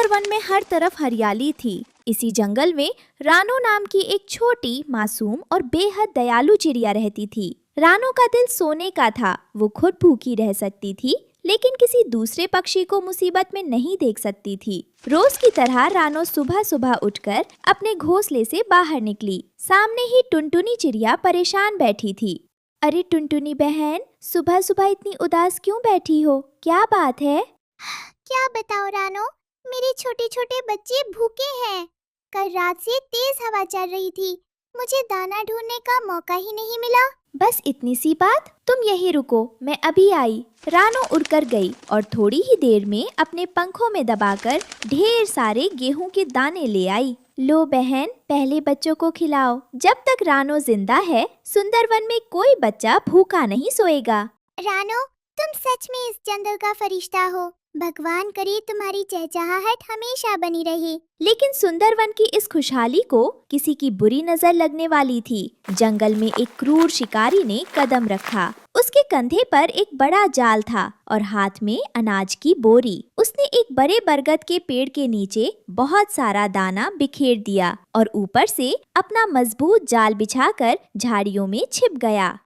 सुंदर वन में हर तरफ हरियाली थी। इसी जंगल में रानो नाम की एक छोटी, मासूम और बेहद दयालु चिड़िया रहती थी। रानो का दिल सोने का था। वो खुद भूखी रह सकती थी, लेकिन किसी दूसरे पक्षी को मुसीबत में नहीं देख सकती थी। रोज की तरह रानो सुबह सुबह उठकर अपने घोंसले से बाहर निकली। सामने ही टुनटुनी चिड़िया परेशान बैठी थी। अरे टुनटुनी बहन, सुबह सुबह इतनी उदास क्यों बैठी हो? क्या बात है? क्या बताओ रानो, मेरे छोटे छोटे बच्चे भूखे हैं। कल रात से तेज हवा चल रही थी, मुझे दाना ढूंढने का मौका ही नहीं मिला। बस इतनी सी बात? तुम यहीं रुको, मैं अभी आई। रानो उड़कर गई और थोड़ी ही देर में अपने पंखों में दबाकर ढेर सारे गेहूं के दाने ले आई। लो बहन, पहले बच्चों को खिलाओ। जब तक रानो जिंदा है, सुंदरवन में कोई बच्चा भूखा नहीं सोएगा। रानो, तुम सच में इस जंगल का फरिश्ता हो। भगवान करे तुम्हारी चहचहाहट हमेशा बनी रहे। लेकिन सुंदरवन की इस खुशहाली को किसी की बुरी नजर लगने वाली थी। जंगल में एक क्रूर शिकारी ने कदम रखा। उसके कंधे पर एक बड़ा जाल था और हाथ में अनाज की बोरी। उसने एक बड़े बरगद के पेड़ के नीचे बहुत सारा दाना बिखेर दिया और ऊपर से अपना मजबूत जाल बिछाकर झाड़ियों में छिप गया।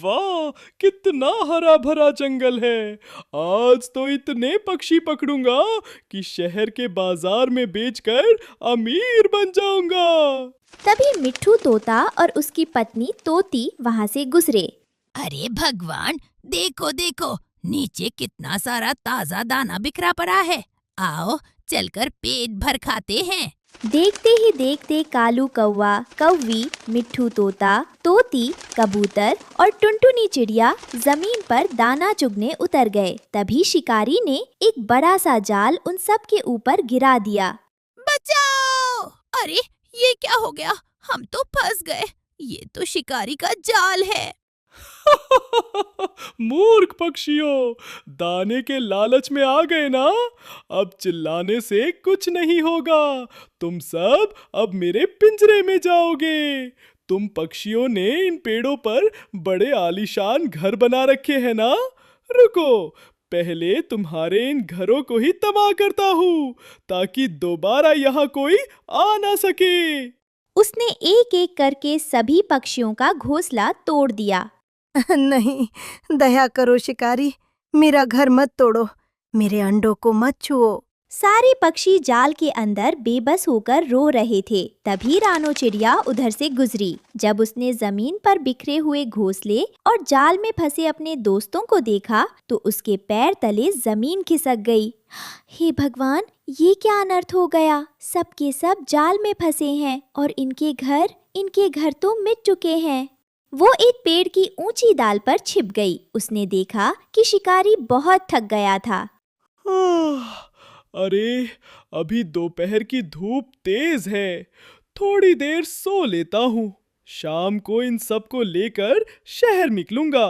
वाह, कितना हरा भरा जंगल है। आज तो इतने पक्षी पकड़ूंगा कि शहर के बाजार में बेचकर अमीर बन जाऊंगा। तभी मिट्ठू तोता और उसकी पत्नी तोती वहाँ से गुजरे। अरे भगवान, देखो देखो, नीचे कितना सारा ताजा दाना बिखरा पड़ा है। आओ चलकर पेट भर खाते हैं। देखते ही देखते कालू कौवा, कौवी, मिट्ठू तोता, तोती, कबूतर और टुनटुनी चिड़िया जमीन पर दाना चुगने उतर गए। तभी शिकारी ने एक बड़ा सा जाल उन सब के ऊपर गिरा दिया। बचाओ! अरे ये क्या हो गया? हम तो फंस गए। ये तो शिकारी का जाल है। मूर्ख पक्षियों, दाने के लालच में आ गए ना? अब चिल्लाने से कुछ नहीं होगा। तुम सब अब मेरे पिंजरे में जाओगे। तुम पक्षियों ने इन पेड़ों पर बड़े आलीशान घर बना रखे हैं ना? रुको, पहले तुम्हारे इन घरों को ही तबाह करता हूँ, ताकि दोबारा यहाँ कोई आ ना सके। उसने एक एक करके सभी पक्षियों का घोंसला तोड़ दिया। नहीं, दया करो शिकारी, मेरा घर मत तोड़ो, मेरे अंडों को मत छुओ। सारे पक्षी जाल के अंदर बेबस होकर रो रहे थे। तभी रानो चिड़िया उधर से गुजरी। जब उसने जमीन पर बिखरे हुए घोंसले और जाल में फंसे अपने दोस्तों को देखा तो उसके पैर तले जमीन खिसक गई। हे भगवान, ये क्या अनर्थ हो गया? सब के सब जाल में फंसे हैं और इनके घर तो मिट चुके हैं। वो एक पेड़ की ऊंची डाल पर छिप गई। उसने देखा कि शिकारी बहुत थक गया था। अरे, अभी दोपहर की धूप तेज है, थोड़ी देर सो लेता हूँ। शाम को इन सब को लेकर शहर निकलूंगा।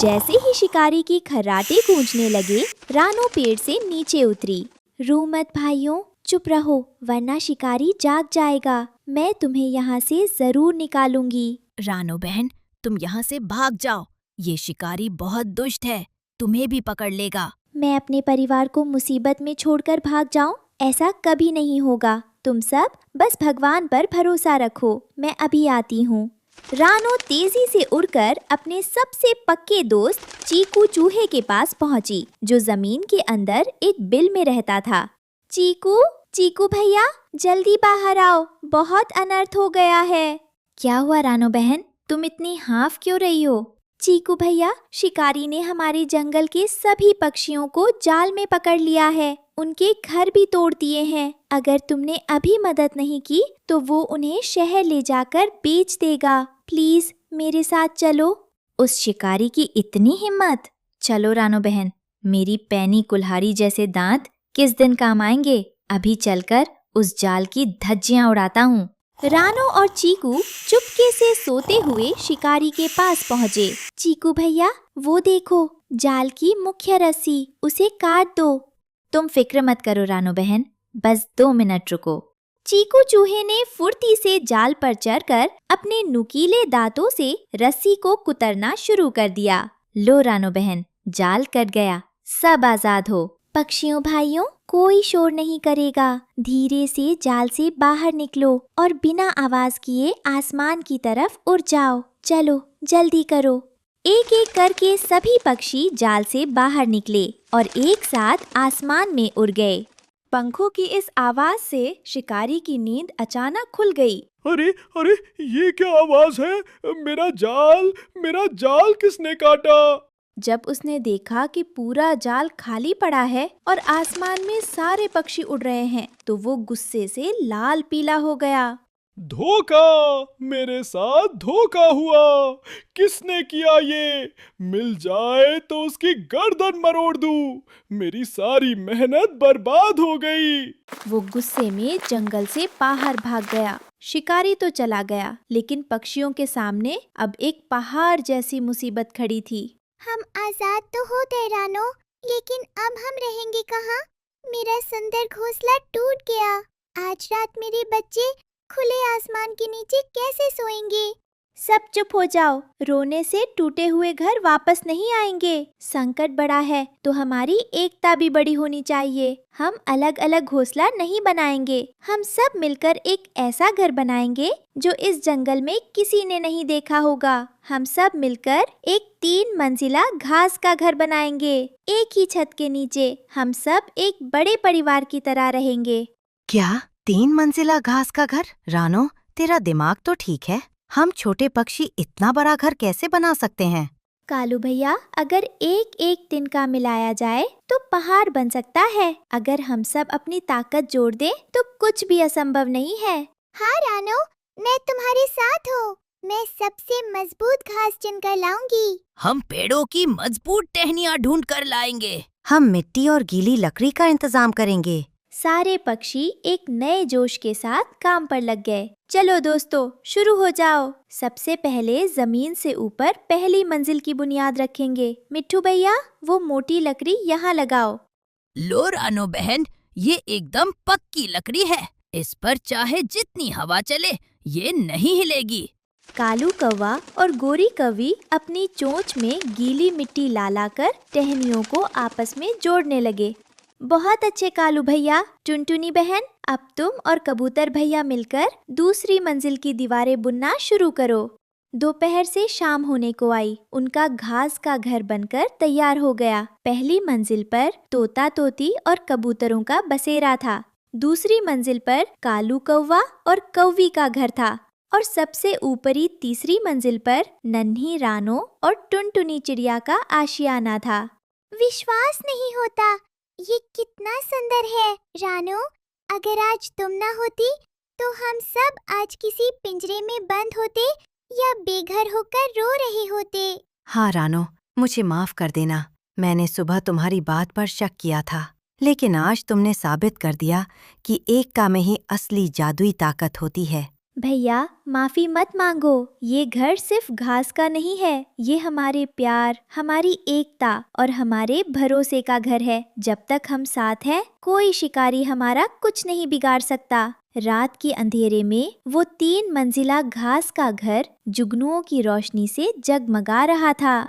जैसे ही शिकारी की खर्राटे गूंजने लगे, रानो पेड़ से नीचे उतरी। रो मत भाइयों, चुप रहो, वरना शिकारी जाग जाएगा। मैं तुम्हें यहाँ से जरूर निकालूंगी। रानो बहन, तुम यहाँ से भाग जाओ। ये शिकारी बहुत दुष्ट है, तुम्हें भी पकड़ लेगा। मैं अपने परिवार को मुसीबत में छोड़कर भाग जाऊं? ऐसा कभी नहीं होगा। तुम सब बस भगवान पर भरोसा रखो। मैं अभी आती हूँ। रानो तेजी से उड़कर अपने सबसे पक्के दोस्त चीकू चूहे के पास पहुंची, जो जमीन के अंदर एक बिल में रहता था। चीकू भैया, जल्दी बाहर आओ, बहुत अनर्थ हो गया है। क्या हुआ रानो बहन, तुम इतनी हाफ क्यों रही हो? चीकू भैया, शिकारी ने हमारे जंगल के सभी पक्षियों को जाल में पकड़ लिया है। उनके घर भी तोड़ दिए हैं। अगर तुमने अभी मदद नहीं की तो वो उन्हें शहर ले जाकर बेच देगा। प्लीज मेरे साथ चलो। उस शिकारी की इतनी हिम्मत! चलो रानो बहन, मेरी पैनी कुल्हाड़ी जैसे दांत किस दिन काम आएंगे। अभी चलकर उस जाल की धज्जियां उड़ाता हूँ। रानो और चीकू चुपके से सोते हुए शिकारी के पास पहुँचे। चीकू भैया, वो देखो, जाल की मुख्य रस्सी, उसे काट दो। तुम फिक्र मत करो रानो बहन, बस 2 मिनट रुको। चीकू चूहे ने फुर्ती से जाल पर चढ़कर अपने नुकीले दांतों से रस्सी को कुतरना शुरू कर दिया। लो रानो बहन, जाल कट गया, सब आजाद हो। पक्षियों भाइयों, कोई शोर नहीं करेगा। धीरे से जाल से बाहर निकलो और बिना आवाज किए आसमान की तरफ उड़ जाओ। चलो जल्दी करो। एक एक करके सभी पक्षी जाल से बाहर निकले और एक साथ आसमान में उड़ गए। पंखों की इस आवाज से शिकारी की नींद अचानक खुल गई। अरे अरे, ये क्या आवाज है? मेरा जाल किसने काटा? जब उसने देखा कि पूरा जाल खाली पड़ा है और आसमान में सारे पक्षी उड़ रहे हैं, तो वो गुस्से से लाल पीला हो गया। धोखा! मेरे साथ धोखा हुआ। किसने किया ये? मिल जाए तो उसकी गर्दन मरोड़ दूं। मेरी सारी मेहनत बर्बाद हो गई। वो गुस्से में जंगल से बाहर भाग गया। शिकारी तो चला गया, लेकिन पक्षियों के सामने अब एक पहाड़ जैसी मुसीबत खड़ी थी। हम आजाद तो हो गए रानो, लेकिन अब हम रहेंगे कहाँ? मेरा सुंदर घोंसला टूट गया। आज रात मेरे बच्चे खुले आसमान के नीचे कैसे सोएंगे? सब चुप हो जाओ। रोने से टूटे हुए घर वापस नहीं आएंगे। संकट बड़ा है तो हमारी एकता भी बड़ी होनी चाहिए। हम अलग अलग घोंसला नहीं बनाएंगे। हम सब मिलकर एक ऐसा घर बनाएंगे जो इस जंगल में किसी ने नहीं देखा होगा। हम सब मिलकर एक 3 मंजिला घास का घर बनाएंगे। एक ही छत के नीचे हम सब एक बड़े परिवार की तरह रहेंगे। क्या 3 मंजिला घास का घर? रानो, तेरा दिमाग तो ठीक है। हम छोटे पक्षी इतना बड़ा घर कैसे बना सकते हैं? कालू भैया, अगर एक एक तिनका मिलाया जाए तो पहाड़ बन सकता है। अगर हम सब अपनी ताकत जोड़ दें तो कुछ भी असंभव नहीं है। हाँ रानो, मैं तुम्हारे साथ हूँ। मैं सबसे मजबूत घास चुनकर लाऊंगी। हम पेड़ों की मजबूत टहनियाँ ढूंढ कर लाएंगे। हम मिट्टी और गीली लकड़ी का इंतजाम करेंगे। सारे पक्षी एक नए जोश के साथ काम पर लग गए। चलो दोस्तों, शुरू हो जाओ। सबसे पहले जमीन से ऊपर पहली मंजिल की बुनियाद रखेंगे। मिट्ठू भैया, वो मोटी लकड़ी यहाँ लगाओ। लो रानो बहन, ये एकदम पक्की लकड़ी है। इस पर चाहे जितनी हवा चले, ये नहीं हिलेगी। कालू कौवा और गोरी कौवी अपनी चोंच में गीली मिट्टी ला कर टहनियों को आपस में जोड़ने लगे। बहुत अच्छे कालू भैया। टुनटुनी बहन, अब तुम और कबूतर भैया मिलकर दूसरी मंजिल की दीवारें बुनना शुरू करो। दोपहर से शाम होने को आई। उनका घास का घर बनकर तैयार हो गया। पहली मंजिल पर तोता तोती और कबूतरों का बसेरा था। दूसरी मंजिल पर कालू कौवा और कौवी का घर था और सबसे ऊपरी तीसरी मंजिल पर नन्ही रानो और टुनटुनी चिड़िया का आशियाना था। विश्वास नहीं होता, ये कितना सुंदर है। रानो, अगर आज तुम ना होती तो हम सब आज किसी पिंजरे में बंद होते या बेघर होकर रो रहे होते। हाँ रानो, मुझे माफ कर देना। मैंने सुबह तुम्हारी बात पर शक किया था, लेकिन आज तुमने साबित कर दिया कि एकता में ही असली जादुई ताकत होती है। भैया, माफी मत मांगो। ये घर सिर्फ घास का नहीं है। ये हमारे प्यार, हमारी एकता और हमारे भरोसे का घर है। जब तक हम साथ हैं, कोई शिकारी हमारा कुछ नहीं बिगाड़ सकता। रात के अंधेरे में वो 3 मंजिला घास का घर जुगनुओं की रोशनी से जगमगा रहा था।